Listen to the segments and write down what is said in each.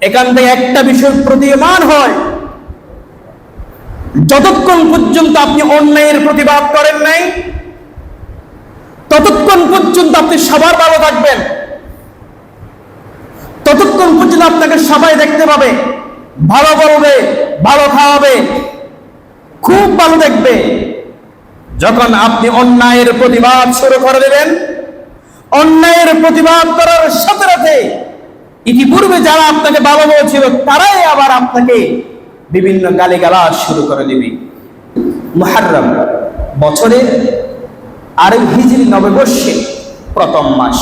এখান থেকে একটা বিষয় প্রতীয়মান হয়, যতক্ষণ পর্যন্ত আপনি অন্যায়ের প্রতিবাদ করেন নাই ততক্ষণ পর্যন্ত আপনি সবার ভালো থাকবেন, ততক্ষণ পর্যন্ত আপনাকে সবাই দেখতে পাবে, ভালো বলবে, ভালো খাওয়াবে, খুব ভালো দেখবে। যখন আপনি অন্যায়ের প্রতিবাদ শুরু করে দেবেন, অন্যায়ের প্রতিবাদ করার সাথে সাথে ইতিপূর্বে যারা আপনাকে ভালো বলছিল তারাই আবার আপনাকে বিভিন্ন গালিগালাজ শুরু করে দেবে। মুহররম বছরের আরবি হিজরি নববর্ষে প্রথম মাস,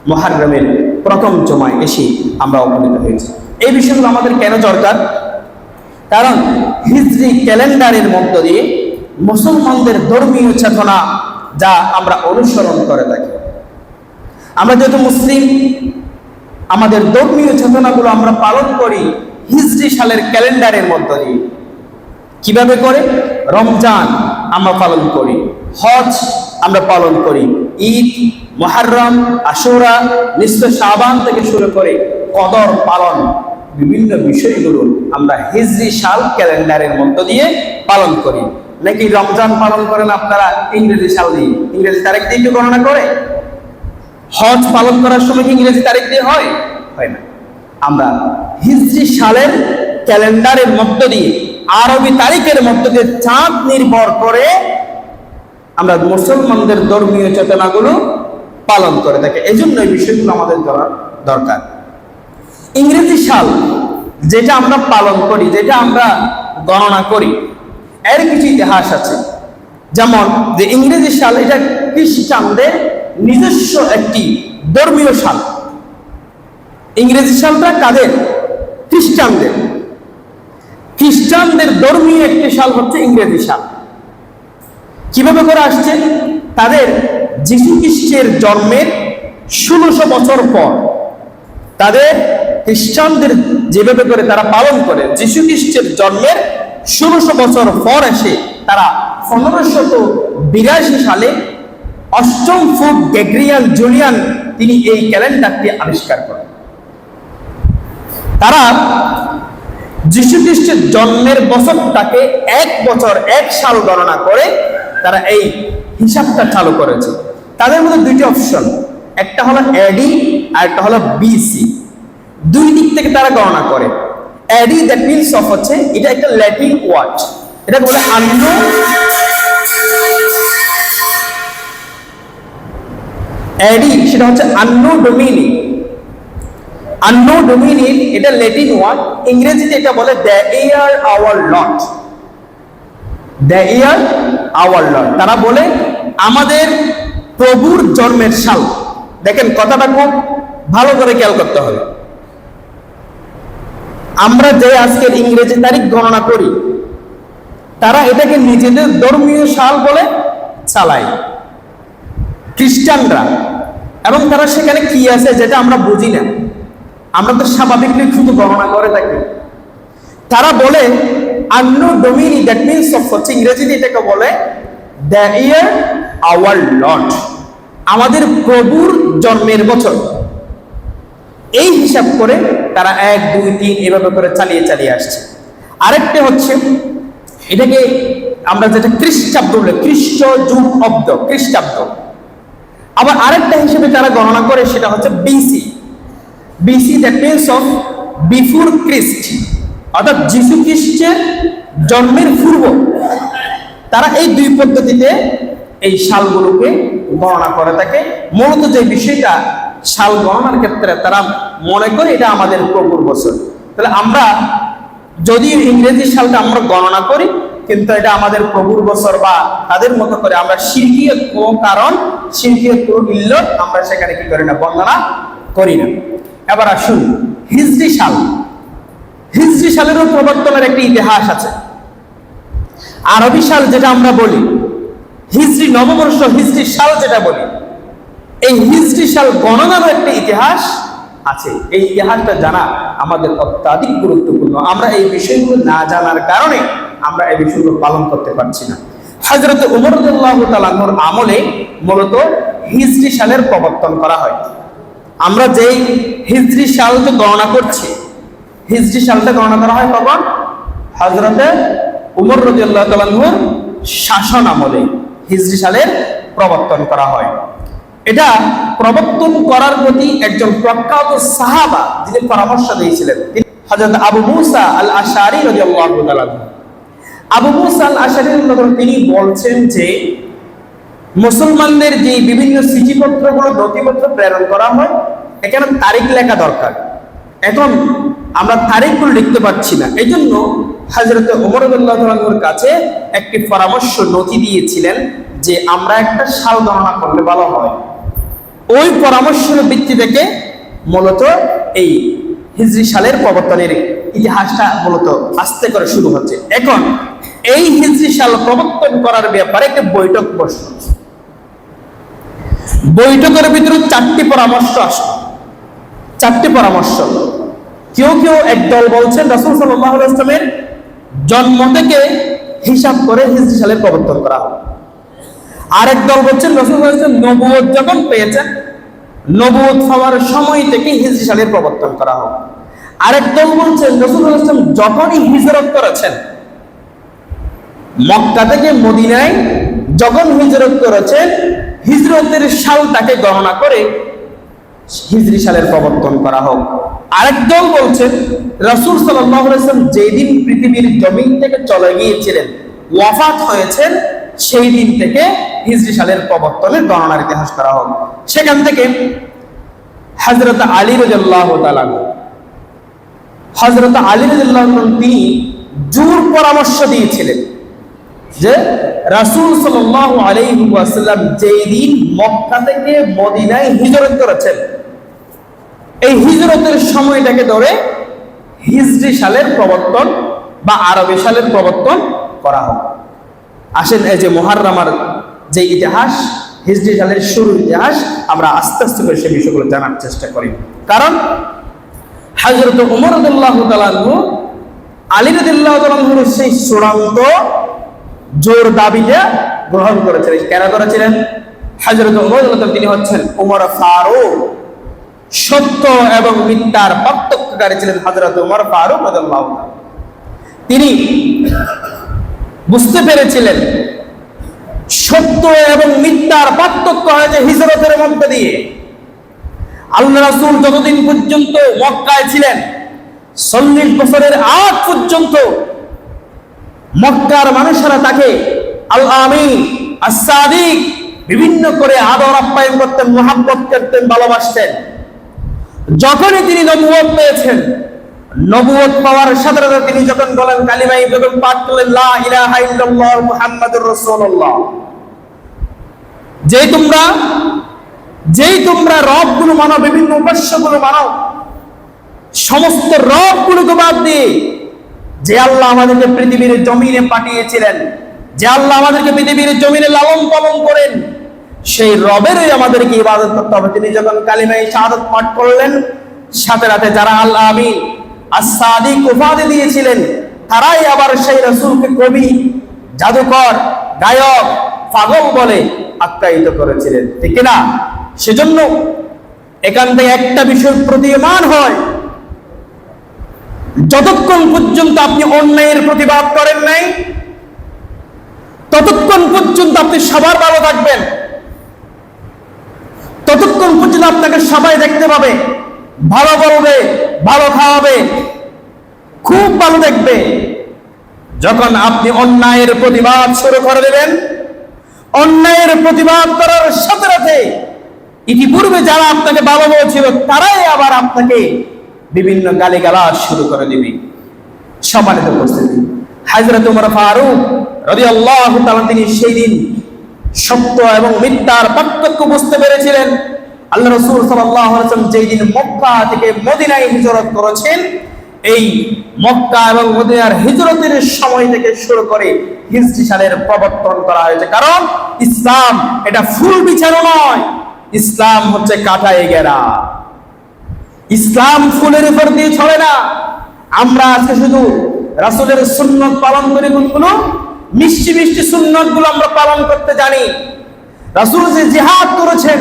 মুহররমের প্রথম জুমায় এসে আমরা উপনীত হয়েছি। এই বিষয়গুলো আমাদের কেন দরকার? কারণ হিজরি ক্যালেন্ডারের মধ্য দিয়ে মুসলমানদের ধর্মীয় চেতনা যা আমরা অনুসরণ করে থাকি। আমরা যেহেতু মুসলিম, আমাদের ধর্মীয় চেতনাগুলো আমরা পালন করি হিজরি সালের ক্যালেন্ডারের মধ্য দিয়ে। কিভাবে করে? রমজান আমরা পালন করি, হজ আমরা পালন করি, ঈদ, মুহররম, আশুরা, নিসফে শাবান থেকে শুরু করে কদর পালন, বিভিন্ন বিষয়গুলো আমরা হিজরি সাল ক্যালেন্ডারের মধ্য দিয়ে পালন করি। নাকি রমজান পালন করেন আপনারা ইংরেজি সাল দিয়ে, ইংরেজি তারিখ দিয়ে কেউ গণনা করে? হজ পালন করার সময় কি ইংরেজি তারিখ দিয়ে হয়? হয় না। আমরা হিজরি সালের ক্যালেন্ডারের মধ্য দিয়ে, আরবি তারিখের মধ্য দিয়ে চাঁদ নির্ভর করে আমরা মুসলমানদের ধর্মীয় চেতনাগুলো পালন করে থাকি। এই জন্য এই বিষয়গুলো আমাদের জানা দরকার। ইংরেজি সাল যেটা আমরা পালন করি, যেটা আমরা গণনা করি, এর কিছু ইতিহাস আছে। যেমন যে ইংরেজি সাল এটা খ্রিস্টানদের নিজস্ব একটি ধর্মীয় সাল। ইংরেজি সালটা কাদের? খ্রিস্টানদের। খ্রিস্টানদের ধর্মীয় একটি সাল হচ্ছে ইংরেজি সাল। কিভাবে করে আসছে? তাদের যীশু খ্রিস্টের জন্মের 1600 বছর পর, তাদের খ্রিস্টানদের যেভাবে করে তারা পালন করে, যীশু খ্রিস্টের জন্মের 1600 বছর পর এসে তারা 1582 সালে অষ্টম পোপ গ্রেগরিয়ান জুলিয়ান তিনি এই ক্যালেন্ডারটি আবিষ্কার করেন। তারা যীশু খ্রিস্টের জন্মের বছরটাকে 1 বছর 1 সাল গণনা করে তারা এই হিসাবটা চালু করেছে। তাদের মধ্যে দুইটি অপশন, একটা হলো এডি আর একটা হলো বিসি। দুই দিক থেকে তারা গণনা করে। এডি দ্যাট মিনস অফ হচ্ছে, এটা একটা ল্যাটিন ওয়ার্ড, এটা বলে আন্নো। এডি সেটা হচ্ছে আন্নো ডোমিনি। আন্নো ডোমিনি এটা ল্যাটিন ওয়ার্ড, ইংরেজিতে এটা বলে the year our lord. The year our lord, তারা বলে আমাদের প্রভুর জন্মের সাল। দেখেন কথাটা খুব ভালো করে খেয়াল করতে হবে। আমরা যে আজকের ইংরেজি তারিখ গণনা করি, তারা এটাকে নিজেদের ধর্মীয় সাল বলে চালায় খ্রিস্টানরা। এবং তারা সেখানে কি আছে যেটা আমরা বুঝি না, আমরা তো স্বাভাবিকভাবে শুধু গণনা করে থাকি। তারা বলে আন্নো ডোমিনি, দ্যাট মিনস অফ হচ্ছে ইংরেজিতে এটাকে বলে দ্য ইয়ার আওয়ার লর্ড, আমাদের প্রভুর জন্মের বছর। এই হিসাব করে তারা 1, 2, 3 এভাবে করে চালিয়ে আসছে। আরেকটা হচ্ছে এটাকে আমরা যেটা খ্রিস্টাব্দ বলে, খ্রিস্ট যুগ অব্দ, খ্রিস্টাব্দ। আবার আরেকটা হিসেবে তারা গণনা করে, সেটা হচ্ছে BC. BC that means of before Christ, অর্থাৎ যীশু খ্রিস্টের জন্মের পূর্ব। তারা এই দুই পদ্ধতিতে এই সালগুলোকে গণনা করে থাকে। মূলত যে বিষয়টা সাল গণনার ক্ষেত্রে তারা মনে করে এটা আমাদের প্রভুর বছর। তাহলে আমরা যদি ইংরেজি সালটা আমরা গণনা করি, কিন্তু এটা আমাদের প্রভুর বছর বা তাদের মতো করে আমরা শিরকিয়ত ও কারণ শিরকিয়ত ও ইল্লত আমরা সেখানে কি করি না, বর্ণনা করি না। এবার আসুন হিজরি সাল। হিজরি সালেরও প্রবর্তনের একটি ইতিহাস আছে। আরবি সাল যেটা আমরা বলি, হিজরি নববর্ষ, হিজরি সাল যেটা বলি, এই হিজরি সাল গণনারও একটা ইতিহাস আছে। এই ইতিহাসটা জানা আমাদের অত্যাধিক গুরুত্বপূর্ণ। আমরা এই বিষয়গুলো না জানার কারণে আমরা এই বিষয়গুলো পালন করতে পারছি না। হযরত ওমর রাদিয়াল্লাহু তাআলা আনহুর আমলে মূলত হিজরি সালের প্রবর্তন করা হয়। আমরা যেই হিজরি সাল গণনা করছি, হিজরি সালটা গণনা করা হয় কখন? হযরতে উমর রাদিয়াল্লাহু তাআলা আনহুর শাসন আমলে হিজরি সালের প্রবর্তন করা হয়। এটা প্রবর্তন করার প্রতি একজন প্রখ্যাত সাহাবা যিনি পরামর্শ দিয়েছিলেন তিনি হযরত আবু মুসা আল আশআরী রাদিয়াল্লাহু তাআলা। আবু মুসা আল আশআরী রাদিয়াল্লাহু তিনি বলছেন যে মুসলমানদের যে বিভিন্ন চিঠিপত্রগুলো নথিপত্র প্রেরণ করা হয় এখানে তারিখ লেখা দরকার। এখন আমরা তারিখগুলো লিখতে পারছি না, এই জন্য হযরত ওমর রাদিয়াল্লাহু তাআলার কাছে একটি পরামর্শ নথি দিয়েছিলেন যে আমরা একটা সাল গণনা করলে ভালো হয়। ওই পরামর্শের ভিত্তি থেকে মূলত এই হিজরি সালের প্রবর্তনের ইতিহাসটা মূলত আস্তে করে শুরু হচ্ছে। এখন এই হিজরি সাল প্রবর্তন করার ব্যাপারে একটা বৈঠক বসল। বৈঠকের ভিতরে চারটি পরামর্শ আসলো। চারটি পরামর্শ, কেউ কেউ একদল বলছেন রাসূল সাল্লাল্লাহু আলাইহি ওয়াসাল্লামের জন্ম থেকে হিসাব করে হিজরি সালের প্রবর্তন করা হবে। আরেক দল বলছেন রাসূল সাল্লাল্লাহু আলাইহি ওয়াসাল্লাম নবুয়ত যখন পেয়েছেন নবুয়ত হওয়ার সময় থেকে হিজরি সালের প্রবর্তন করা হবে। আরেক দল বলছেন রাসূল সাল্লাল্লাহু আলাইহি ওয়াসাল্লাম যখনই হিজরত করেছেন মক্কা থেকে মদিনায় যখন হিজরত করেছেন হিজরতের সালটাকে গণনা করে হিজরি সালের প্রবর্তন করা হোক। আরেক দল বলছেন রাসূল সাল্লাল্লাহু আলাইহি ওয়াসাল্লাম যেদিন পৃথিবীর জমিন থেকে চলে গিয়েছিলেন ওয়াফাত হয়েছেন সেই দিন থেকে হিজরি সালের প্রবর্তনের গণনার ইতিহাস করা হোক। সেখান থেকে হযরত আলী রাদিয়াল্লাহু তাআলা তিনি জোর পরামর্শ দিয়েছিলেন যে রাসূল সাল্লাল্লাহু আলাইহি ওয়াসাল্লাম যেই দিন মক্কা থেকে মদিনায় হিজরত করেছেন এই হিজরতের সময়টাকে ধরে হিজরি সালের প্রবর্তন বা আরবি সালের প্রবর্তন করা হোক। আসেন এই যে মুহররমার যে ইতিহাস হিজরি সালের শুরুর ইতিহাস আমরা আস্তে আস্তে করে সেই বিষয়গুলো জানার চেষ্টা করি। কারণ হযরত ওমর রাদিয়াল্লাহু তাআলা আনহু আলী রাদিয়াল্লাহু তাআলা আনহুর সেই চূড়ান্ত জোর দাবিটা গ্রহণ করেছিলেন। কেন করেছিলেন? হযরত ওমর রাদিয়াল্লাহু তাআলা তিনি হচ্ছেন ওমর ফারুক, সত্য এবং মিথ্যার পার্থক্যকারী ছিলেন হযরত ওমর ফারুক রাদিয়াল্লাহু তাআলা। তিনি বুঝতে পেরেছিলেন সত্য এবং মিথ্যার পার্থক্য হয়েছে হিজরতের মধ্যে দিয়ে। আল্লাহ রাসূল যতদিন পর্যন্ত মক্কায় ছিলেন 40 বছরের আগ পর্যন্ত মক্কার মানুষেরা তাকে আল আমিন, আস-সাদিক বিভিন্ন করে আদর আপ্যায়ন করতেন, মুহাব্বত করতেন, ভালোবাসতেন। যখনই তিনি নবুয়ত পেয়েছেন নবুয়ত পাওয়ার সাথে সাথে তিনি যখন বলেন কালিমা যখন পাঠ করলেন লা ইলাহা ইল্লাল্লাহ মুহাম্মাদুর রাসূলুল্লাহ, যেই তোমরা রবগুলো মানো, বিভিন্ন উপাস্যগুলো মানো, সমস্ত রবগুলোকে বাদ দিয়ে যে আল্লাহ আমাদেরকে পৃথিবীর জমিনে পাঠিয়েছিলেন, যে আল্লাহ আমাদেরকে পৃথিবীর জমিনে লালন পালন করেন, সেই রবেরই আমাদেরকে ইবাদত করতে হবে। তিনি যখন কালিমা শাহাদাত পাঠ করলেন সাথে সাথে যারা আল আমিন, আস-সাদিক উপাধি দিয়েছিলেন তারাই আবার সেই রাসূলকে কবি, জাদুকর, গায়ক, পাগল বলে আখ্যায়িত করেছিলেন, ঠিক না? সেজন্য এখান থেকে একটা বিষয় প্রতীয়মান হয়, যতক্ষণ পর্যন্ত আপনি অন্যায়ের প্রতিবাদ করেন নাই ততক্ষণ পর্যন্ত আপনি সবার ভালো থাকবেন, ততক্ষণ পর্যন্ত আপনাকে সবাই দেখতে পাবে, ভালো বলবে, ভালো খাওয়াবে, খুব ভালো দেখবে। যখন আপনি অন্যায়ের প্রতিবাদ শুরু করে দেবেন, অন্যায়ের প্রতিবাদ করার সাথে সাথে ইতিপূর্বে যারা আপনাকে ভালো বলছিল তারাই আবার আপনাকে বিভিন্ন গালিগালাজ শুরু করে দিবে। সম্মানিত উপস্থিতি, হযরত ওমর ফারুক রাদিয়াল্লাহু তাআলা তিনি সেই দিন সত্য এবং মিথ্যার পার্থক্য বুঝতে পেরেছিলেন। আল্লাহ রাসূল সাল্লাল্লাহু আলাইহি ওয়াসাল্লাম যেই দিন মক্কা থেকে মদিনায় হিজরত করেছেন, এই মক্কা এবং মদিনার হিজরতের সময় থেকে শুরু করে হিজরি সালের প্রবর্তন করা হয়েছে। কারণ ইসলাম এটা ফুল বিছানো নয়, ইসলাম হচ্ছে কাঁটায় ঘেরা। ইসলাম ফুলের উপর দিয়ে চলে না। আমরা আজকে শুধু রাসূলের সুন্নাত পালন করি, কোনগুলো মিষ্টি মিষ্টি সুন্নাত গুলো আমরা পালন করতে জানি। রাসূল যে জিহাদ করেছেন,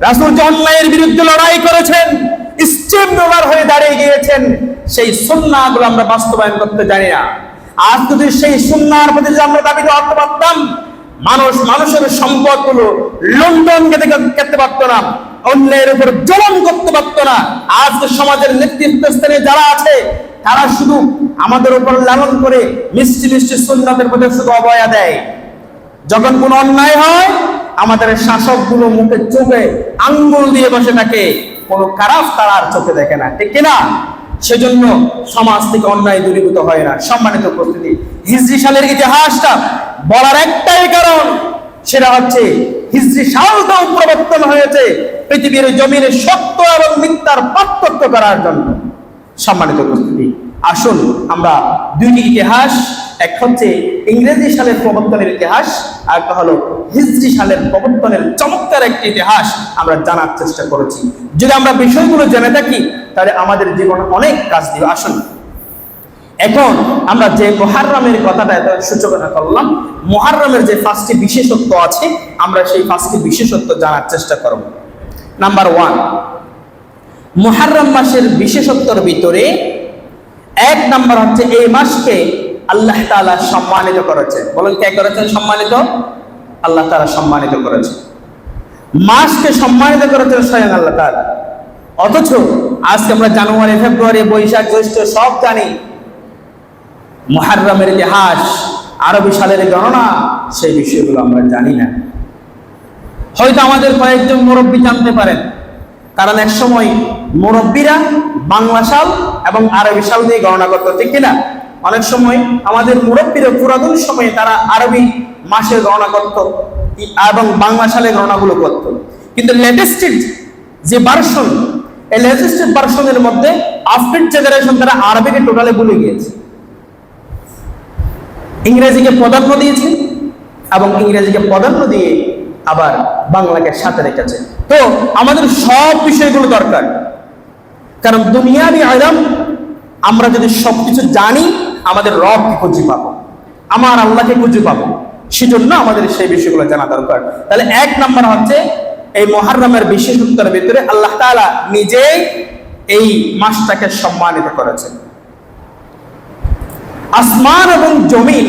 রাসূল যে অন্যায়ের বিরুদ্ধে লড়াই করেছেন, স্টেম রোলার হয়ে দাঁড়িয়ে গিয়েছেন, সেই সুন্নাহগুলো আমরা বাস্তবায়ন করতে জানি না। আজ যদি সেই সুন্নাহর প্রতি যে আমরা দাবি করতে পারতাম, মানুষের সম্পদগুলো লন্ডন খেতে পারতো না, অন্যের উপর জুলুম করতে পারতো না। আজকে সমাজের নেতৃত্বস্থানে যারা আছে তারা শুধু আমাদের উপর লালন করে মিষ্টি মিষ্টি সুন্নাতের প্রতি শুধু অবহেলা দেয়। যখন কোনো অন্যায় হয় আমাদের শাসকগুলো মুখে চোখে আঙ্গুল দিয়ে বসে থাকে, কোনো খারাপ তারা আর চোখে দেখে না, ঠিক কিনা? সেজন্য সমাজ থেকে অন্যায় দূরীভূত হয় না। সম্মানিত উপস্থিতি, হিজরি সালের ইতিহাসটা বলার একটাই কারণ, সেটা হচ্ছে হিজরি সালটাও প্রবর্তন হয়েছে পৃথিবীর জমিনে সত্য এবং মিথ্যার পার্থক্য করার জন্য। সম্মানিত উপস্থিতি, আসুন আমরা দুইটি ইতিহাস, এক হচ্ছে ইংরেজি সালের প্রবর্তনের ইতিহাস, আর একটা হলো হিজরি সালের প্রবর্তনের চমৎকার একটি ইতিহাস আমরা জানার চেষ্টা করেছি। যদি আমরা বিষয়গুলো জেনে থাকি তাহলে আমাদের জীবনে অনেক কাজ দিবে। আসুন এখন আমরা যে মুহররমের কথাটা এত সূচনা করলাম, মুহররমের যে 5টি বিশেষত্ব আছে আমরা সেই 5টি বিশেষত্ব জানার চেষ্টা করব। নাম্বার 1, মুহররম মাসের বিশেষত্বর ভিতরে 1 নাম্বার হচ্ছে এই মাসকে আল্লাহ তাআলা সম্মানিত করেছেন। বলেন কে করেছেন সম্মানিত? আল্লাহ তাআলা সম্মানিত করেছেন। মাসকে সম্মানিত করেছেন স্বয়ং আল্লাহ তাআলা। অথচ আজকে আমরা জানুয়ারি, ফেব্রুয়ারি, বৈশাখ, জ্যৈষ্ঠ সব জানি, মুহররমের ইতিহাস, আরবি সালের গণনা, সেই বিষয়গুলো আমরা জানি না। হয়তো আমাদের কয়েকজন মুরব্বী জানতে পারেন, কারণ এক সময় মুরব্বীরা বাংলা সাল এবং আরবি সাল দিয়ে গণনা করতো, ঠিক কিনা? অনেক সময় আমাদের মুরব্বীরা পুরাতন সময়ে তারা আরবি মাসের গণনা করত এবং বাংলা সালে গণনাগুলো করত। কিন্তু লেটেস্টেড যে ভার্সন, এই লেটেস্টেড ভার্সনের মধ্যে আফটার জেনারেশন তারা আরবিকে টোটালি ভুলে গিয়েছে, ইংরেজিকে প্রাধান্য দিয়েছে এবং ইংরেজিকে প্রাধান্য দিয়ে আবার বাংলাকে সাথে রেখেছে। তো আমাদের সব বিষয়গুলো দরকার, কারণ দুনিয়াবি ইলম আমরা যদি সবকিছু জানি আমাদের রবকে খুঁজে পাবো, আমার আল্লাহকে খুঁজে পাবো, সেজন্য আমাদের সেই বিষয়গুলো জানা দরকার। তাহলে 1 নাম্বার হচ্ছে এই মুহররমের বিশেষত্বের ভিতরে আল্লাহ তাআলা নিজেই এই মাসটাকে সম্মানিত করেছেন। আসমান এবং জমিন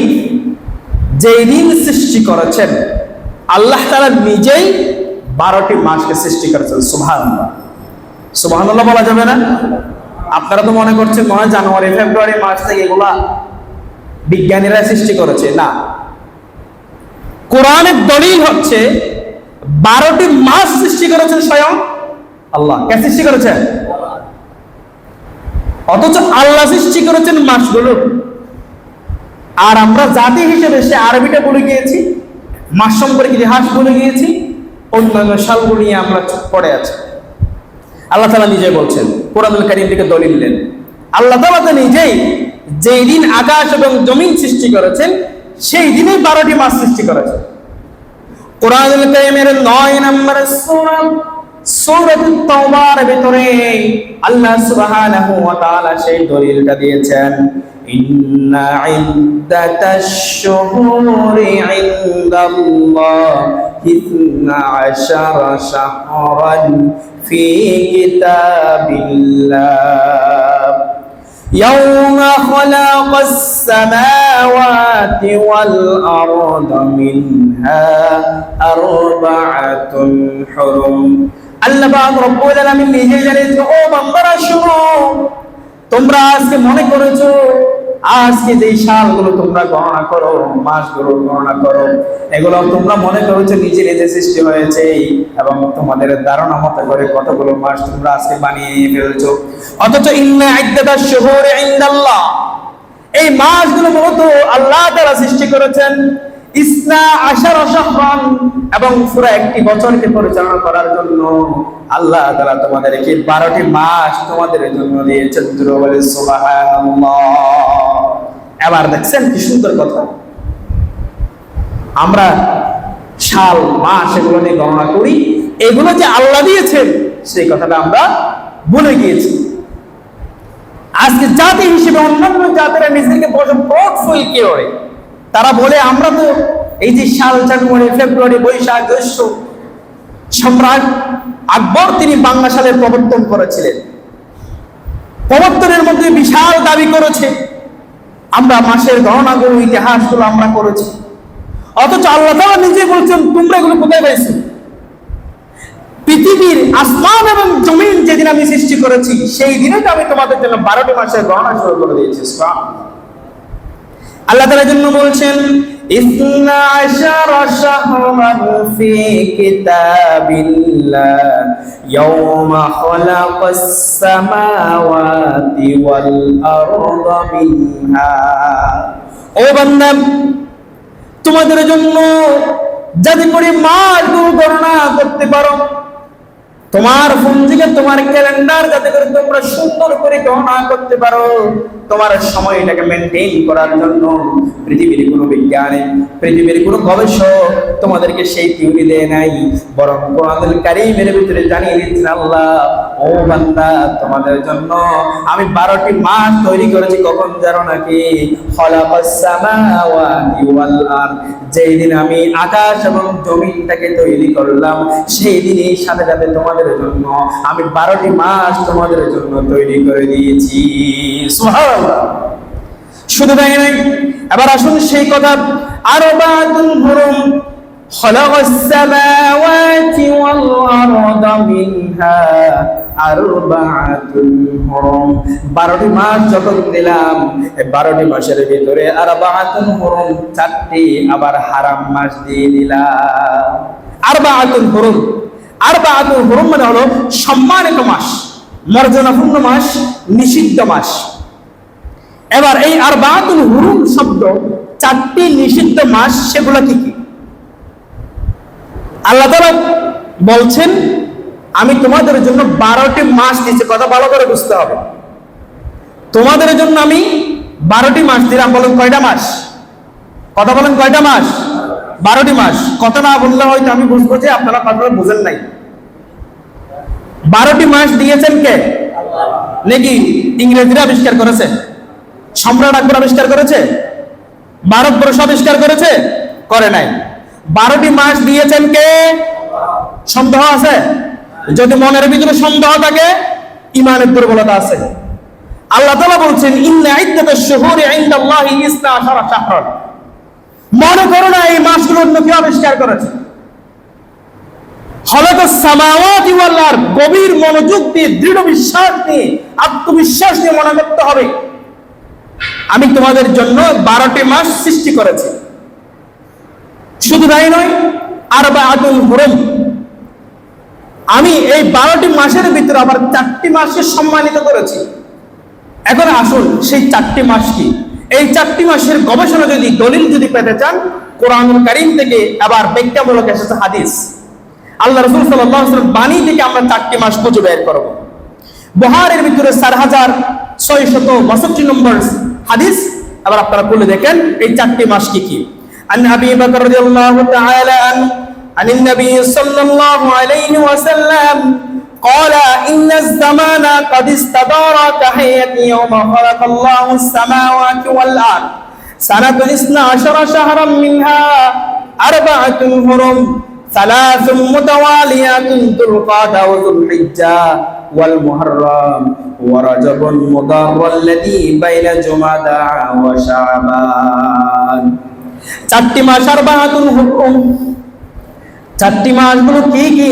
যেই দিন সৃষ্টি করেছেন আল্লাহ তাআলা নিজেই 12টি মাসকে সৃষ্টি করেছেন। সুবহানাল্লাহ, সুবহানাল্লাহ বলা যাবে না? আপনারা তো মনে করছেন মনে হয় জানুয়ারি, ফেব্রুয়ারি মাস থেকে এগুলা বিজ্ঞানীরা সৃষ্টি করেছে। না, কোরআনের দলিল হচ্ছে 12টি মাস সৃষ্টি করেছেন স্বয়ং আল্লাহ। কে সৃষ্টি করেছেন? অথচ আল্লাহ সৃষ্টি করেছেন মাসগুলো, আর আমরা জাতি হিসেবে সে আরবিটা ভুলে গিয়েছি, মাস সম্পর্কে ইতিহাস ভুলে গিয়েছি, অন্যান্য সালগুলো নিয়ে আমরা পড়ে আছি। আল্লাহ তাআলা নিজেই বলছেন, কোরআনুল কারীম থেকে দলিল দেন, আল্লাহ তাআলা তো নিজেই যেই দিন আকাশ এবং জমিন সৃষ্টি করেছেন সেই দিনেই 12টি মাস সৃষ্টি করেছেন। কোরআনুল কারীমের 9 নম্বর সূরা সূরাতুত তাওবার ভিতরে আল্লাহ সুবহানাহু ওয়া তাআলা সেই দলিলটা দিয়েছেন, ইন্না ইদ্দাতাশ শুহুরি ইনদাল্লাহি 12 শাহরান ফি কিতাবিল্লাহ ইয়াওমা খালাকাস সামাওয়াতি ওয়াল আরদা মিনহা আরবাআতুন হুরুম। আল্লাহ পাক রব্বুল আলামিন নিজে জানেন, ও বান্দারা শুনো, তোমরা আজকে মনে করেছো আজকে যে সালগুলো তোমরা গণনা করো, মাসগুলো গণনা করো, এগুলো তোমরা মনে করেছো নিজে নিজে সৃষ্টি হয়েছে এবং তোমাদের ধারণা মতো করে কতগুলো মাস তোমরা আজকে বানিয়ে ফেলছো। অথচ ইন্না ইদ্দাতাশ শুহুরি ইনদাল্লাহ, এই মাসগুলো মূলত আল্লাহ তাআলা সৃষ্টি করেছেন 12 শাহরান, এবং পুরো একটি বছরকে পরিচালনা করার জন্য আল্লাহ তাআলা তোমাদেরকে 12টি মাস তোমাদের জন্য দিয়েছেন। বলে সুবহানাল্লাহ। এবার দেখছেন কি সুন্দর কথা, আমরা সাল মাস এগুলো নিয়ে গণনা করি, এগুলো যে আল্লাহ দিয়েছেন সেই কথাটা আমরা ভুলে গিয়েছি। আজকে জাতি হিসেবে অন্যান্য জাতিরা নিজেকে প্রাউডফুল কি করে, তারা বলে আমরা তো এই যে সাল, জানুয়ারি, ফেব্রুয়ারি, বৈশাখ, জ্যৈষ্ঠ, সম্রাট আকবর তিনি বাংলা সালের প্রবর্তন করেছিলেন, প্রবর্তনের মধ্যে বিশাল দাবি করেছে, আমরা মাসের গণনাগুলো ইতিহাসগুলো আমরা করেছি, অথচ আল্লাহ তাআলা নিজে বলছেন তোমরা এগুলো কোথায় পাইছো? পৃথিবীর আসমান এবং জমিন যেদিন আমি সৃষ্টি করেছি সেই দিনে তো আমি তোমাদের জন্য 12টি মাসের গণনা শুরু করে দিয়েছি। আল্লাহ তাআলা জন্য বলছেন ইসনা আশারা শাহরান ফি কিতাবিল্লাহ ইয়াওমা খালাকাস সামাওয়াতি ওয়াল আরদা মিনহা। ও বান্দা, তোমাদের জন্য যাতে করে মাসগুলো গণনা করতে পারো, তোমার ফোন থেকে তোমার ক্যালেন্ডার যাতে করে তোমরা সুন্দর করে গণনা করতে পারো, তোমার সময়টাকে মেনটেন করার জন্য পৃথিবীর কোনো বিজ্ঞানী, পৃথিবীর কোনো গবেষক তোমাদেরকে সেই থিওরি দেয় নাই, বরং কোরআনুল কারীমের ভিতরে জানিয়ে দিচ্ছেন আল্লাহ, ও বান্দা তোমাদের জন্য আমি 12টি মাস তৈরি করেছি। কখন জানো নাকি? খালাকাস সামাওয়াতি ওয়াল আরদ, যেই দিন আমি আকাশ এবং জমিনটাকে তৈরি করলাম সেই দিনই সাথে সাথে তোমাদের জন্য আমি 12টি মাস তোমাদের জন্য তৈরি করে দিয়েছি। সুবহানাল্লাহ। শুধু তাই নয়, এবার আসুন সেই কথা, আরবাতুল হুরুম খালাকাস সামাওয়াতি ওয়াল আরদা মিনহা আরবাতুল হুরুম। 12টি মাস যখন দিলাম, এই 12টি মাসের ভিতরে আরবাতুল হুরুম 4টি আবার হারাম মাস দিয়ে দিলাম। আরবাতুল হুরুম, আরবাতুল হুরুম মানে হলো সম্মানিত মাস, মর্যাদাপূর্ণ মাস, নিষিদ্ধ মাস। এবার এই আরবাতুল হুরুম শব্দ 4টি নিষিদ্ধ মাস, সেগুলো কি কি? আল্লাহ তাআলা বলছেন আমি তোমাদের জন্য 12টি মাস দিয়েছি। কথা ভালো করে বুঝতে হবে, তোমাদের জন্য আমি 12টি মাস দিলাম। বলেন কয়টা মাস? কথা বলেন কয়টা মাস? 12টি মাস। কথা না বললে হয়তো আমি বুঝবো যে আপনারা কথাটা বুঝেন নাই। 12টি মাস দিয়েছেন কে? নাকি ইংরেজরা আবিষ্কার করেছে? সম্রাট আকবর আবিষ্কার করেছে? ভারতবর্ষ আবিষ্কার করেছে? করে নাই। 12টি মাস দিয়েছেন কে? সন্দেহ আছে? যদি মনের ভিতরে সন্দেহ থাকে, ঈমানের দুর্বলতা আছে। আল্লাহ তাআলা বলছেন ইন্না ইদ্দাতাশ শুহুরি ইনদাল্লাহি 12 শাহরান। মনে করো না এই মাসগুলো অন্য কেউ আবিষ্কার করেছে। খালাকাস সামাওয়াতি ওয়াল আরদ, গভীর মনোযোগ দিয়ে, দৃঢ় বিশ্বাস নিয়ে, আত্মবিশ্বাস নিয়ে মনে করতে হবে আমি তোমাদের জন্য 12টি মাস সৃষ্টি করেছি। শুধু তাই নয়, আরবাতুল হুরুম, আমি এই 12টি মাসের ভিতরে আবার 4টি মাসকে সম্মানিত করেছি। এখন আসুন সেই 4টি মাস কি? এই 4টি মাসের গবেষণা যদি, দলিল যদি পেতে চান, কোরআনুল কারীম থেকে আবার ব্যাখ্যামূলক এসেছে হাদিস। আল্লাহ রাসূল সাল্লাল্লাহু আলাইহি ওয়াসাল্লাম বাণী থেকে আমরা 4টি মাস খুঁজে বের করব। বুখারীর ভিতরে 4662 নম্বর হাদিস, আবার আপনারা বলে দেখেন এই 4টি মাস কি কি। আন আবী বকর রাদিয়াল্লাহু তাআলা عن النبي صلى الله عليه وسلم قال إن الزمان قد استدار كهيئة يوم خلق الله السماوات والأرض سنة 12 شهرا منها 4 حرم 3 متواليات ذو القعدة وذو الحجة والمحرم ورجب مضر الذي بين جمادى وشعبان। 4টি মাস আরবাতুল হুরুম। 4টি মাসগুলো কি কি?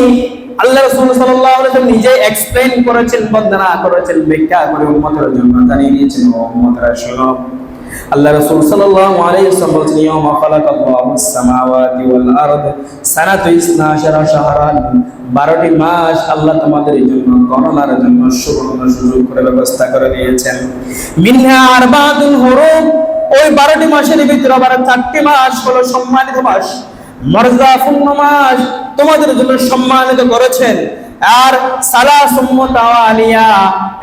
আল্লাহ রাসূল সাল্লাল্লাহু আলাইহি ওয়াসাল্লাম নিজে এক্সপ্লেইন করেছেন, বর্ণনা করেছেন, ব্যাখ্যা করে উম্মতের জন্য জানিয়ে দিয়েছেন। উম্মতরা শুনো, আল্লাহ রাসূল সাল্লাল্লাহু আলাইহি ওয়াসাল্লাম বলেছেন ইয়াওমা খালাকাল্লাহুস সামাওয়াতি ওয়াল আরদ সানাতু 12 শাহরান। 12টি মাস আল্লাহ তোমাদের জন্য গণনার জন্য সুবর্ণ সুযোগ করে ব্যবস্থা করে দিয়েছেন। মিনহা আরবাতুল হুরুম, ওই 12টি মাসের ভিতরে আবার 4টি মাস হলো সম্মানিত মাস, মর্যাদাপূর্ণ মাস, তোমাদের জন্য সম্মানিত করেছেন। আর সালাসুম মুতাওয়ালিয়া,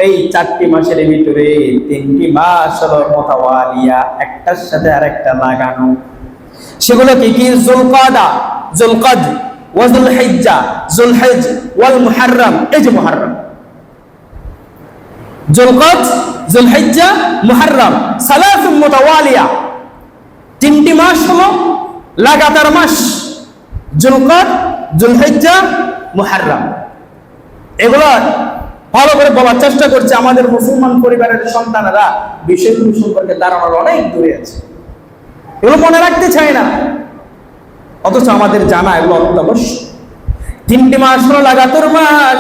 এই 4টি মাসের ভিতরে 3টি মাস হলো মুতাওয়ালিয়া, একটার সাথে আরেকটা লাগানো। সেগুলো কি কি? যুলকাদা, যুলকাদ, ওয়া যুলহিজ্জা, যুলহিজ, ওয়াল মুহররম। এই যে মুহররম, যুলকাদ, যুলহিজ্জা, মুহররম, সালাসুম মুতাওয়ালিয়া, 3টি মাস হলো লাগাতার মাস, যুলকাদ, যুলহিজ্জা, মুহররম। এগুলো ভালো করে বলার চেষ্টা করছে, আমাদের মুসলমান পরিবারের সন্তানেরা বিষয়গুলো সম্পর্কে ধারণার অনেক দূরে আছে, এগুলো মনে রাখতে চায় না, অথচ আমাদের জানা এগুলো অত্যাবশ্যক। 3টি মাস হলো লাগাতার মাস,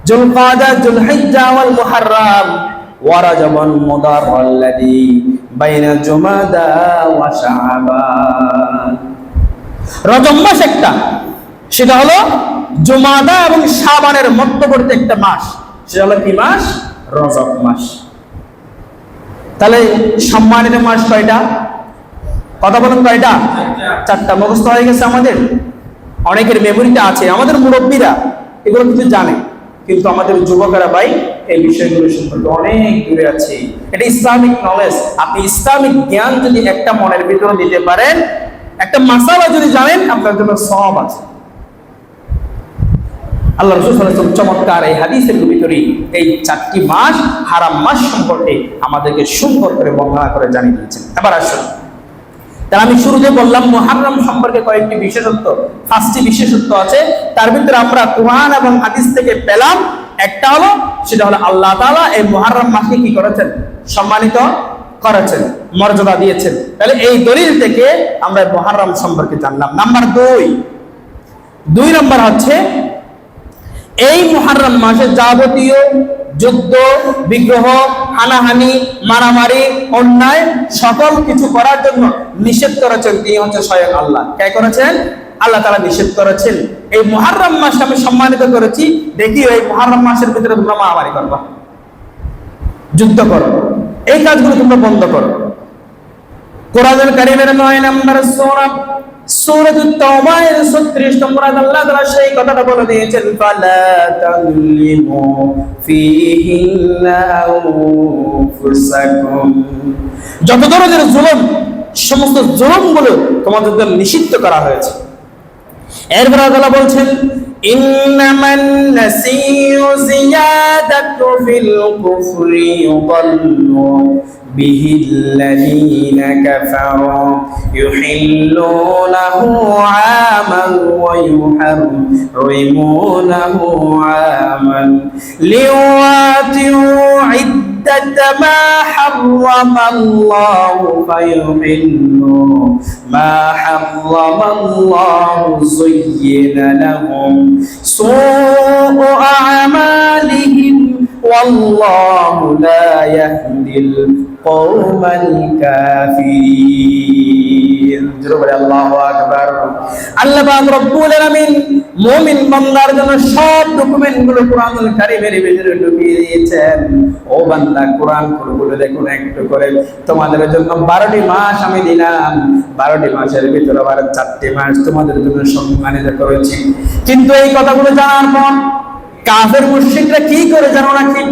যুলকাদা, যুলহিজ্জা ওয়াল মুহাররম ওয়া রাজবুন মুদার আল্লাযী বাইনা জুমাদা ওয়া শাবান। রজব মাস একটা, সেটা হলো জুমাদা এবং শাবানের মধ্যবর্তী একটা মাস, সেটা হলো কি মাস? রজব মাস। তাহলে সম্মানিত মাস কয়টা? কথা বলেন কয়টা? 4টা। মুখস্থ হয়ে গেছে আমাদের, অনেকের মেমোরিতে আছে, আমাদের মুরব্বীরা এগুলো কিন্তু জানে, কিন্তু আমাদের যুবকেরা ভাই এই বিষয়গুলো সম্পর্কে অনেক দূরে আছে। এটা ইসলামিক নলেজ। আপনি ইসলামিক জ্ঞান যদি একটা মনের ভিতরে দিতে পারেন, একটা মাসালা যদি জানেন, আপনার জন্য সওয়াব আছে। আল্লাহ রাসূল সাল্লাল্লাহু আলাইহি ওয়াসাল্লাম চমৎকার এই হাদিসের ভিতরে এই 4টি মাস, হারাম মাস সম্পর্কে আমাদেরকে সুন্দর করে বর্ণনা করে জানিয়ে দিয়েছেন। এবার আসুন, তাহলে আমি শুরুতে বললাম মুহররম সম্পর্কে কয়েকটি বিশেষত্ব, 5টি বিশেষত্ব আছে। তার ভিতরে আমরা কুরআন এবং হাদিস থেকে পেলাম, একটা হলো, সেটা হলো আল্লাহ তাআলা এই মুহররম মাসকে কি করেছেন? সম্মানিত করেছেন, মর্যাদা দিয়েছেন। তাহলে এই দলিল থেকে আমরা মুহররম সম্পর্কে জানলাম। নাম্বার 2 নম্বর হচ্ছে, এই মুহররম মাসে যাবতীয় যুদ্ধ, বিগ্রহ, হানাহানি, মারামারি, অন্যায় সকল কিছু করার জন্য নিষেধ করেছেন তিনি হচ্ছে স্বয়ং আল্লাহ। কে করেছেন? আল্লাহ তাআলা নিষেধ করেছেন। এই মুহররম মাসকে আমি সম্মানিত করেছি, দেখি এই মুহররম মাসের ভিতরে তোমরা মারামারি করবা, যুদ্ধ করো, এই কাজগুলো তোমরা বন্ধ করো। কোরআনুল কারীমের 9 নম্বর সূরা, সূরাতুত তাওবা এর 36 নম্বর আয়াত আল্লাহ তাআলা সেই কথাটা বলে দিয়েছেন, ফালা তাযলিমু ফীহিন্না আনফুসাকুম। যত ধরনের জুলুম, সমস্ত জুলুমগুলো তোমাদের জন্য নিষিদ্ধ করা হয়েছে। এরপর আল্লাহ বলছেন, ইন্নামান নাসিউ জিয়াদাতু ফিল কুফরি ইউদাল্লু বিহিল্লাযীনা কাফারু ইউহিল্লুনাহু আমান ওয়া ইউহাররিমুনাহু আমান লিওয়াতিউ ইদ্দাতা মা হারামাল্লাহু ফায়ুহিল্লু মা হারামাল্লাহু যুয়্যিনা লাহুম সুউ আ'মালিহিম ওয়াল্লাহু লা ইয়াহদিল কওমাল কাফিরিন। আল্লাহু আকবার। আল্লাহ পাক রব্বুল আলামিন মুমিন বান্দার জন্য সব ডকুমেন্টগুলো কোরআনুল কারীমের ভিতরে ঢুকিয়ে দিয়েছেন। ও বান্দা, কোরআনগুলো দেখুন একটু করে। তোমাদের জন্য 12টি মাস আমি দিলাম, 12টি মাসের ভিতরে আবার 4টি মাস তোমাদের জন্য সম্মানিত করেছি। কিন্তু এই কথাগুলো জানার পর কাফের মুশরিকরা কি করে জানো নাকি?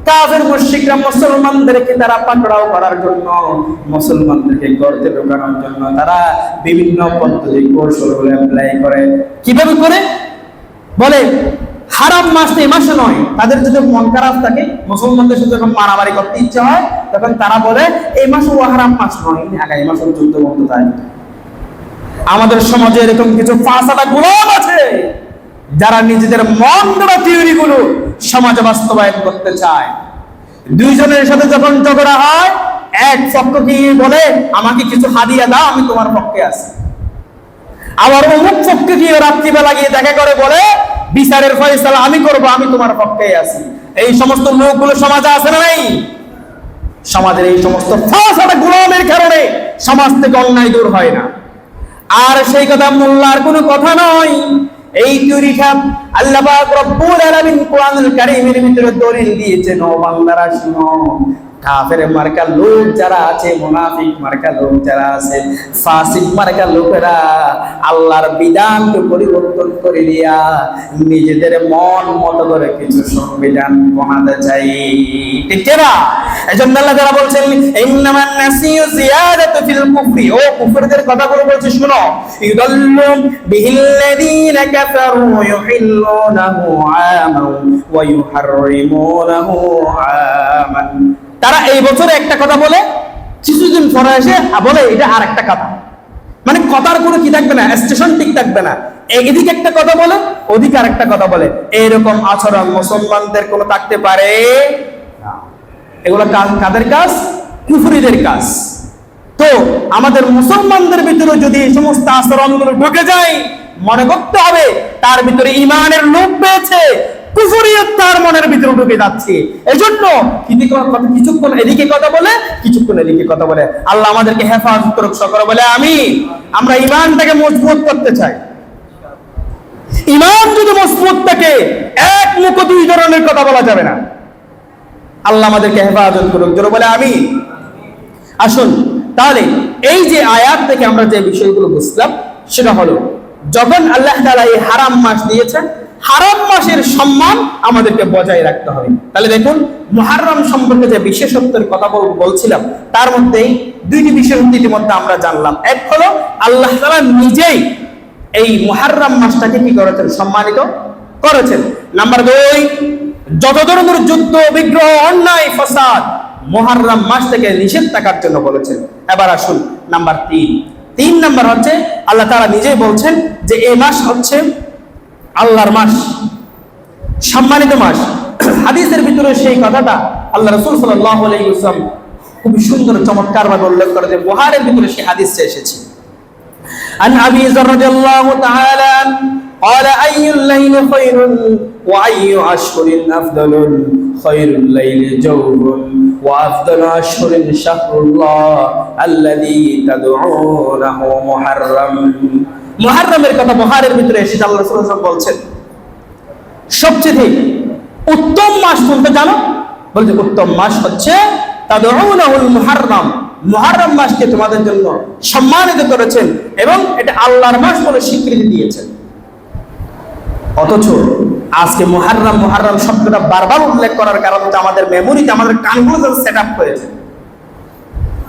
কাফের মুশরিকরা মুসলমানদেরকে তারা পাকড়াও করার জন্য, মুসলমানদেরকে গর্তে ঢোকানোর জন্য তারা বিভিন্ন পদ্ধতি কৌশলগুলো অ্যাপ্লাই করে। কিভাবে করে? বলে হারাম মাস এই মাসে নয়। তাদের যদি মন খারাপ থাকে, মুসলমানদের সাথে যখন মারামারি করতে ইচ্ছা হয়, তখন তারা বলে এই মাসও হারাম মাস নয়, আগামী মাসে যুদ্ধ বন্ধ থাকে। আমাদের সমাজে এরকম কিছু ফাসাদা গোলাম আছে যারা নিজেদের মন গড়া থিওরি গুলো সমাজে বাস্তবায়ন করতে চায়। দুইজনের সাথে যখন ঝগড়া হয়, এক পক্ষ কি বলে আমাকে কিছু হাদিয়া দাও, আমি তোমার পক্ষে আছি। আবার অমুক পক্ষে গিয়ে রাত্রিবেলা গিয়ে দেখা করে বলে বিচারের ফয়সালা আমি করব, আমি তোমার পক্ষে আছি। এই সমস্ত লোকগুলো সমাজে আছে না নাই? সমাজের এই সমস্ত ফাসাদা গোলামের কারণে সমাজ থেকে অন্যায় দূর হয় না। আর সেই কথা মোল্লার কোনো কথা নয়। এই তরিকা আল্লাহ পাক রব্বুল আলামিন কোরআনুল কারীমের ভিতরে দলিল দিয়েছেন। ও বান্দারা শুনো, কাফের মার্কা লোক যারা আছে, মুনাফিক মার্কা লোক যারা আছে, ফাসিক মার্কা লোকেরা আল্লাহর বিধানকে পরিবর্তন করে দিয়া নিজেদের মন মতো করে কিছু সংবিধান বানাতে চাই। ঠিক না? এজন্য আল্লাহ তাআলা বলছেন, ইন্নামান নাসিউ জিয়াদাতু ফিল কুফরি। ও কুফরদের কথাগুলো বলছে শুনো। ইউদাল্লু বিহিল্লাযীনা কাফারু ইউহিল্লুনাহু আমান ওয়া ইউহাররিমুনাহু আমান। তারা এই বছরে একটা কথা বলে, কিছুদিন পরে এসে বলে এটা আর একটা কথা। মানে কথার কোনো কি থাকবে না, স্টেশন ঠিক থাকবে না, এদিকে একটা কথা বলে ওদিকে আরেকটা কথা বলে, এইরকম আচরণ মুসলমানদের কোনো থাকতে পারে না। এগুলো কাদের কাজ? কুফরিদের কাজ। তো আমাদের মুসলমানদের ভিতরে যদি এই সমস্ত আচরণগুলো ঢুকে যায়, মনে করতে হবে তার ভিতরে ঈমানের লোভ পেয়েছে, কুফরিয়ত তার মনের ভিতরে ঢুকে যাচ্ছে। এজন্য কিছুক্ষণ এদিকে কথা বলে, কিছুক্ষণ এদিকে কথা বলে। আল্লাহ আমাদেরকে হেফাজত করুক, সকলে বলে আমিন। আমরা ঈমানটাকে মজবুত করতে চাই। ঈমান যদি মজবুত থাকে, এক মুখে দুই ধরনের কথা বলা যাবে না। আল্লাহ আমাদেরকে হেফাজত করুক, জোরে বলে আমিন। আসুন তাহলে এই যে আয়াত থেকে আমরা যে বিষয়গুলো বুঝলাম সেটা হলো, যখন আল্লাহ তাআলা এই হারাম মাস দিয়েছেন, হারাম মাসের সম্মান আমাদেরকে বজায় রাখতে হবে। তাহলে দেখুন, মুহররম সম্পর্কে যে বিশেষত্বের কথা বলছিলাম, তার মধ্যে দুইটি বিশেষত্ব ইতিমধ্যে আমরা জানলাম। এক হলো আল্লাহ তাআলা নিজেই এই মুহররম মাসটাকে কি করেছেন? সম্মানিত করেছেন। নাম্বার 2, যত ধরনের যুদ্ধ, বিগ্রহ, অন্যায়, ফাসাদ মুহররম মাস থেকে নিষেধ থাকার জন্য বলেছেন। এবার আসুন নাম্বার 3 নাম্বার হচ্ছে আল্লাহ তাআলা নিজেই বলছেন যে এই মাস হচ্ছে আল্লাহর মাস, সম্মানিত মাস। হাদিসের ভিতরে সেই কথাটা আল্লাহ রাসূল সাল্লাল্লাহু আলাইহি ওয়াসাল্লাম খুব সুন্দর চমৎকার ভাবে উল্লেখ করে, যে বুখারীর ভিতরে সেই হাদিসটা এসেছে। আন আবি যর রাদিয়াল্লাহু তাআলা قال أي الليل خير وأي أشهر أفضل خير الليل جوف وأفضل أشهر شهر الله الذي تدعونه محرم। মুহররমের কথা বুখারীর ভিতরে এসেছে। আল্লাহ রাসূল সাল্লাল্লাহু আলাইহি ওয়াসাল্লাম বলছেন, সবচেয়ে উত্তম মাস কোনটা জানো? বলছে উত্তম মাস হচ্ছে তাদউনাহুল মুহররম। মুহররম মাসকে তোমাদের জন্য সম্মানিত করেছেন এবং এটা আল্লাহর মাস বলে স্বীকৃতি দিয়েছেন। অথচ আজকে মুহররম শব্দটা বারবার উল্লেখ করার কারণে আমাদের মেমোরিতে, আমাদের কানগুলো সেট আপ হয়েছে।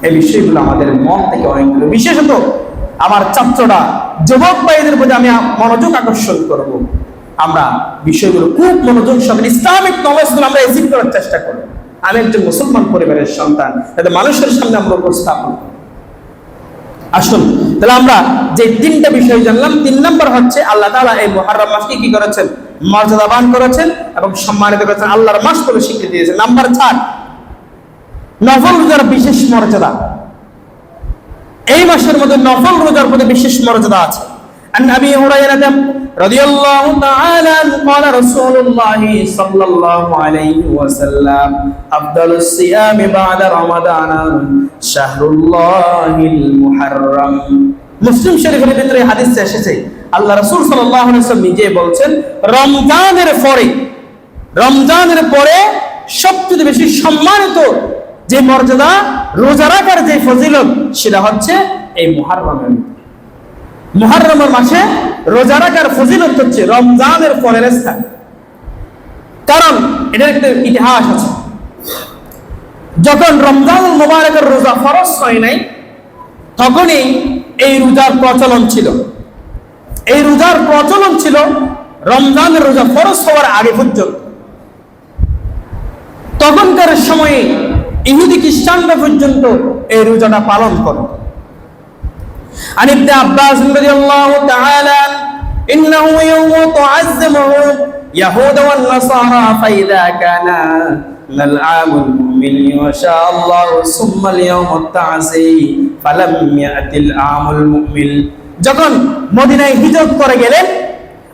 এই বিষয়গুলো আমাদের মন থেকে অনেকগুলো, বিশেষত আমার ছাত্ররা, যুবক ভাইদের প্রতি আমি মনোযোগ আকর্ষণ করব। আমরা বিষয়গুলো খুব মনোযোগ সঙ্গে ইসলামিক নলেজগুলো আমরা এজিট করার চেষ্টা করব। আমি একজন মুসলমান পরিবারের সন্তান, যাতে মানুষের সামনে আমরা উপস্থাপন করি। আসুন তাহলে আমরা যে 3টা বিষয় জানলাম। 3 নম্বর হচ্ছে আল্লাহ তাআলা এই মুহররম মাসকে কি করেছেন? মর্যাদাবান করেছেন এবং সম্মানিত করেছেন, আল্লাহর মাস বলে স্বীকৃতি দিয়েছেন। নাম্বার 4, নফল রোজার বিশেষ মর্যাদা। এই মাসের মধ্যে নফল রোজার প্রতি বিশেষ মর্যাদা আছে। عن أبي هريرة رضي الله تعالى عنه قال رسول الله صلى الله عليه وسلم أفضل الصيام بعد رمضان شهر الله المحرم। মুসলিম শরীফের ভিতরে হাদিস এসেছে, আল্লাহ রাসূল সাল্লাল্লাহু আলাইহি ওয়াসাল্লাম নিজে বলছেন, রমজানের পরে সবচেয়ে বেশি সম্মানিত যে মর্যাদা, রোজা রাখার যে ফজিলত, সেটা হচ্ছে এই মুহররমের মাসে রোজা রাখার ফজিলত হচ্ছে রমজানের পরের স্থান। কারণ এটার একটা ইতিহাস আছে। যখন রমজানুল মুবারকের রোজা ফরজ হয় নাই, তখনই এই রোজার প্রচলন ছিল। এই রোজার প্রচলন ছিল রমজানের রোজা ফরজ হওয়ার আগে পর্যন্ত। তখনকার সময়ে ইহুদি খ্রিস্টানরা পর্যন্ত এই রোজাটা পালন করে। عن ابن عباس رضي الله تعالى إنه يوم تعزمه يهود والنصارى فإذا كان العام المؤمن وشاء الله ثم اليوم التعزي فلم يأتي العام المؤمن। যখন মদিনায় হিজরত করে গেলেন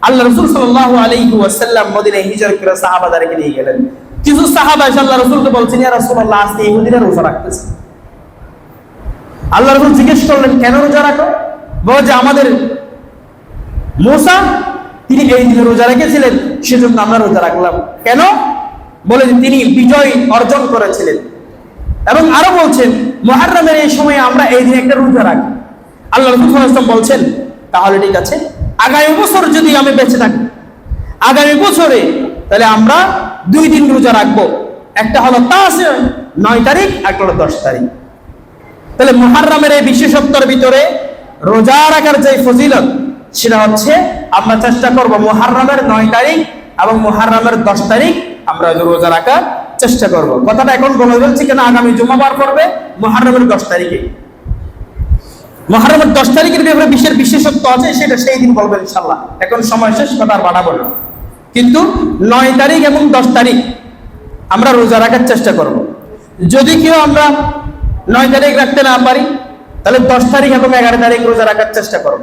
আল্লাহ রাসূল সাল্লাল্লাহু আলাইহি ওয়াসাল্লাম, মদিনায় হিজরত করে সাহাবাদেরকে নিয়ে গেলেন। কিছু সাহাবা এসে আল্লাহ রাসূলকে বলছেন, ইয়া রাসূলুল্লাহ, আজকে ইহুদিরা রোজা রাখতেছে। আল্লাহ রাসূল জিজ্ঞেস করলেন, কেন রোজা রাখো? বলে যে আমাদের মুসা তিনি এই দিনে রোজা রেখেছিলেন, সেজন্য আমরা রোজা রাখলাম। কেন? বলে যে তিনি বিজয় অর্জন করেছিলেন। এবং আরো বলছেন, মুহররমের এই সময়ে আমরা এই দিনে একটা রোজা রাখি। আল্লাহ রাসূল সাল্লাল্লাহু আলাইহি ওয়াসাল্লাম বলছেন, তাহলে ঠিক আছে, আগামী বছর যদি আমি বেঁচে থাকি, আগামী বছরে তাহলে আমরা 2 দিন রোজা রাখবো। একটা হলো 9 তারিখ, একটা হলো 10 তারিখ। তাহলে মুহররমের এই বিশেষত্বের ভিতরে রোজা রাখার যে ফজিলত, সেটা হচ্ছে আমরা চেষ্টা করব মুহররমের 9 তারিখ এবং মুহররমের 10 তারিখ আমরা রোজা রাখার চেষ্টা করব। কথাটা এখন বলে বলছি কেন, আগামী জুমাবার পড়বে মুহররমের 10 তারিখে। মুহররমের 10 তারিখের ব্যাপারে বিশেষত্ব আছে, সেটা সেই দিন বলবেন ইনশাআল্লাহ। এখন সময় শেষ, কথা আর বাড়াবো না। কিন্তু 9 তারিখ এবং 10 তারিখ আমরা রোজা রাখার চেষ্টা করব। যদি কেউ আমরা 9 তারিখ রাখতে না পারি, তাহলে 10 তারিখ এবং 11 তারিখ রোজা রাখার চেষ্টা করব।